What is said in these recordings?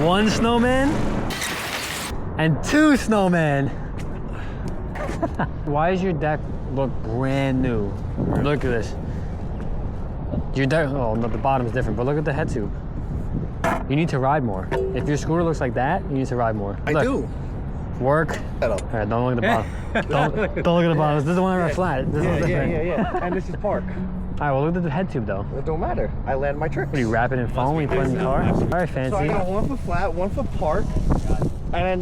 1 snowman and 2 snowmen. Why does your deck look brand new? Look at this. Your deck, oh no, the bottom's different, but look at the head tube. You need to ride more. If your scooter looks like that, you need to ride more. I do. Work. All right, don't look at the bottom. don't look at the bottom. This is the one that's flat. This is different. Yeah. And this is park. All right, well look at the head tube though. It don't matter. I land my tricks. What, do you wrap it in foam when you put it in the car? All right, fancy. So I got 1 for flat, 1 for park, and then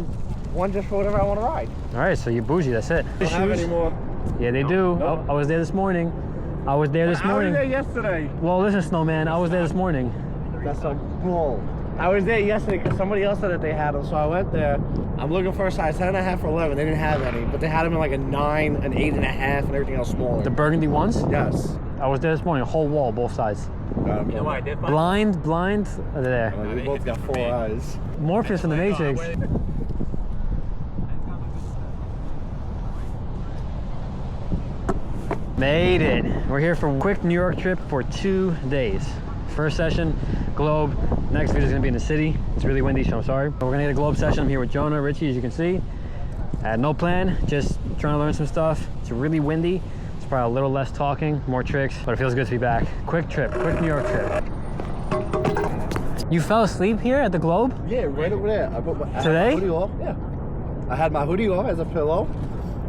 1 just for whatever I want to ride. All right, so you're bougie. That's it. Don't have any more. Yeah, they do. No. I was there this morning. I was there this morning. I was there yesterday. Well, listen, snowman. I was there this morning. That's a bull. I was there yesterday because somebody else said that they had them, so I went there. I'm looking for a size 10.5 or 11. They didn't have any, but they had them in like a 9, an 8.5, and everything else smaller. The burgundy ones? Yes. I was there this morning. A whole wall, both sides. You know what I did? Blind, are there. We both got 4 eyes. Morpheus from the Matrix. Made it. We're here for a quick New York trip for 2 days. First session, Globe. Next video is gonna be in the city. It's really windy, so I'm sorry. But we're gonna get a Globe session. I'm here with Jonah, Richie, as you can see. I had no plan, just trying to learn some stuff. It's really windy. It's probably a little less talking, more tricks, but it feels good to be back. Quick trip, quick New York trip. You fell asleep here at the Globe? Yeah, right over there. I put my Today? hoodie off. Yeah. I had my hoodie off as a pillow.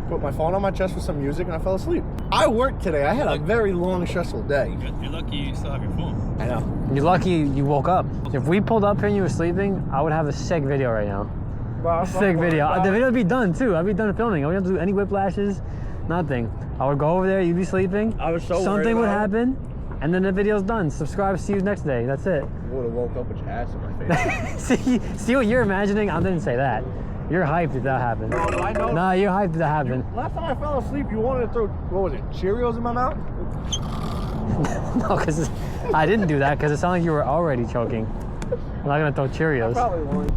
Put my phone on my chest with some music and I fell asleep. I worked today. I had a very long, stressful day. You're lucky you still have your phone. I know. You're lucky you woke up. If we pulled up here and you were sleeping, I would have a sick video right now. Sick video. The video would be done too. I'd be done filming. I wouldn't have to do any whiplashes, nothing. I would go over there, you'd be sleeping. I was so something would happen, and then the video's done. Subscribe, see you next day. That's it. I would have woke up with your ass in my face. see what you're imagining? I didn't say that. You're hyped if that happened. No, I know. Nah, you're hyped if that happened. Last time I fell asleep, you wanted to throw, what was it, Cheerios in my mouth? No, because I didn't do that because it sounded like you were already choking. I'm not gonna throw Cheerios. I probably won't.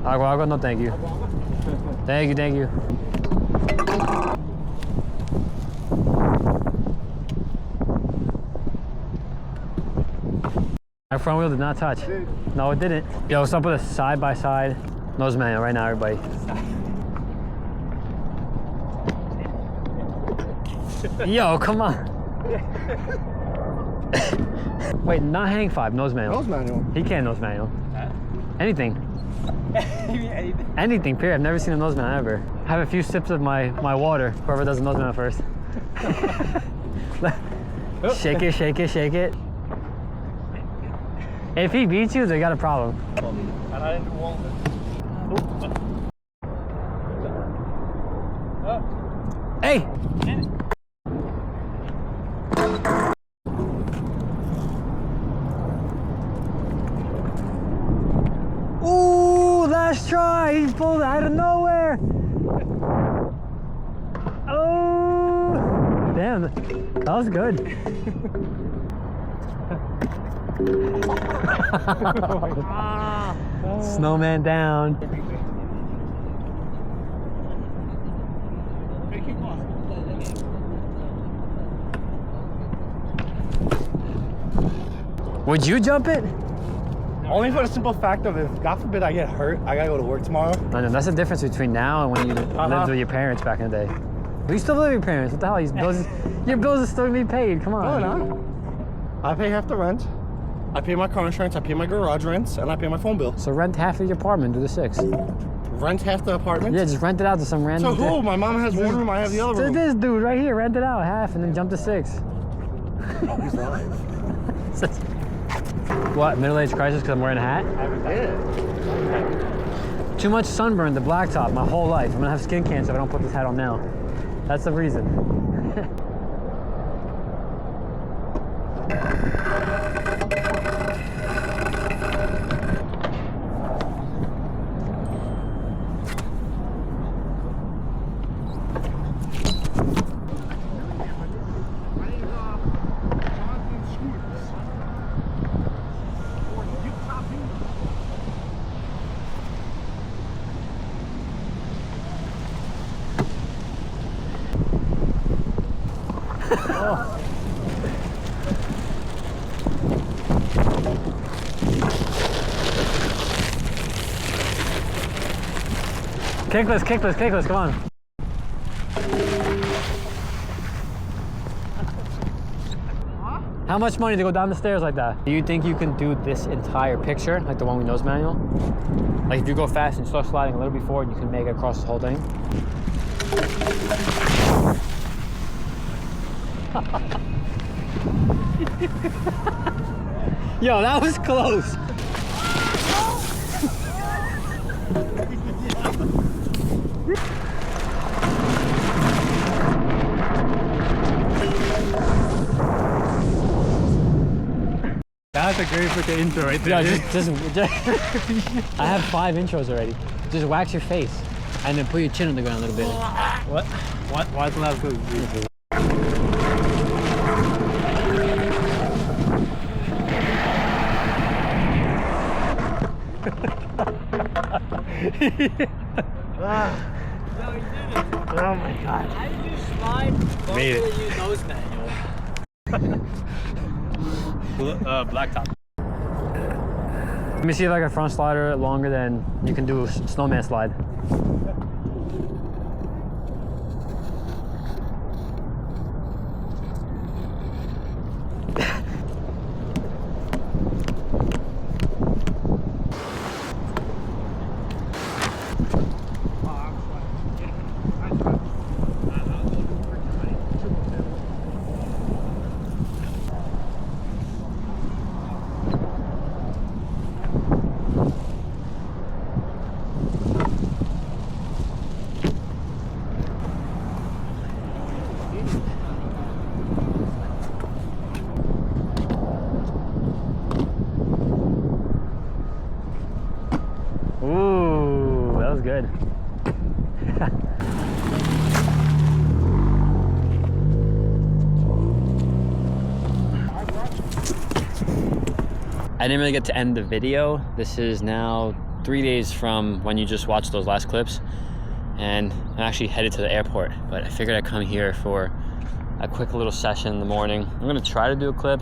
Agua, no thank you. Thank you. My front wheel did not touch. No, it didn't. Yo, let's up with a side-by-side nose manual right now, everybody. Yo, come on. Wait, not hang 5, nose manual. Nose manual. He can't nose manual. Anything. Anything, period. I've never seen a nose manual ever. Have a few sips of my water. Whoever does the nose manual first. Shake it. If he beats you, they got a problem. And I didn't want it. Hey! Ooh, last try! He pulled it out of nowhere! Oh! Damn, that was good. Snowman down. Would you jump it? Only for the simple fact of if, God forbid, I get hurt, I gotta go to work tomorrow. I know, that's the difference between now and when you lived with your parents back in the day. But you still live with your parents. What the hell? Your bills are still gonna be paid. Come on. No. I pay half the rent. I pay my car insurance, I pay my garage rents, and I pay my phone bill. So rent half of your apartment, do the 6. Rent half the apartment? Yeah, just rent it out to some random. So who? My mom has one room, I have the other room. This dude right here, rent it out half and then jump to 6. Oh, he's lying. What, middle-age crisis because I'm wearing a hat? Yeah. Too much sunburn, the blacktop, my whole life. I'm gonna have skin cancer if I don't put this hat on now. That's the reason. Kickless, kickless, kickless, come on. How much money to go down the stairs like that? Do you think you can do this entire picture, like the one with nose manual? Like if you go fast and start sliding a little bit forward, you can make it across the whole thing? Yo, that was close. That's a great freaking intro right there. Yeah, just I have 5 intros already. Just wax your face and then put your chin on the ground a little bit. What? Why isn't that so beautiful? Oh my god. How did you slide? Made it. Use nose manual. Blacktop. Let me see if I can front slider longer than you can do a snowman slide. Ooh, that was good. I didn't really get to end the video. This is now 3 days from when you just watched those last clips, and I'm actually headed to the airport, but I figured I'd come here for a quick little session in the morning. I'm gonna try to do a clip,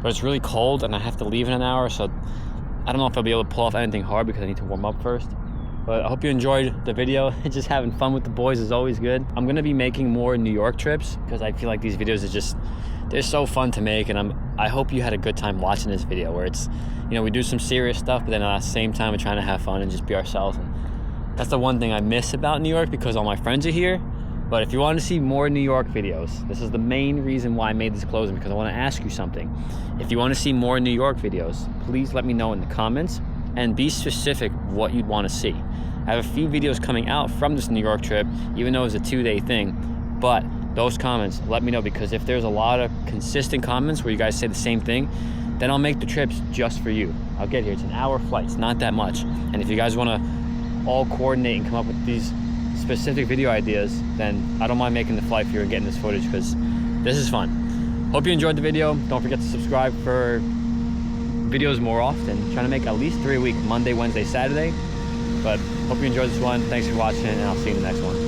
but it's really cold and I have to leave in an hour, so I don't know if I'll be able to pull off anything hard because I need to warm up first. But I hope you enjoyed the video. Just having fun with the boys is always good. I'm gonna be making more New York trips because I feel like these videos are just, they're so fun to make, and I hope you had a good time watching this video where it's, you know, we do some serious stuff, but then at the same time we're trying to have fun and just be ourselves. And that's the one thing I miss about New York because all my friends are here. But if you want to see more New York videos, this is the main reason why I made this closing, because I want to ask you something. If you want to see more New York videos, please let me know in the comments and be specific what you'd want to see. I have a few videos coming out from this New York trip, even though it's a 2-day thing, but those comments, let me know, because if there's a lot of consistent comments where you guys say the same thing, then I'll make the trips just for you. I'll get here, it's an hour flight, it's not that much. And if you guys want to all coordinate and come up with these specific video ideas, then I don't mind making the flight for you and getting this footage, because this is fun. Hope you enjoyed the video. Don't forget to subscribe for videos more often. Trying to make at least 3 a week, Monday, Wednesday, Saturday. But hope you enjoyed this one. Thanks for watching, and I'll see you in the next one.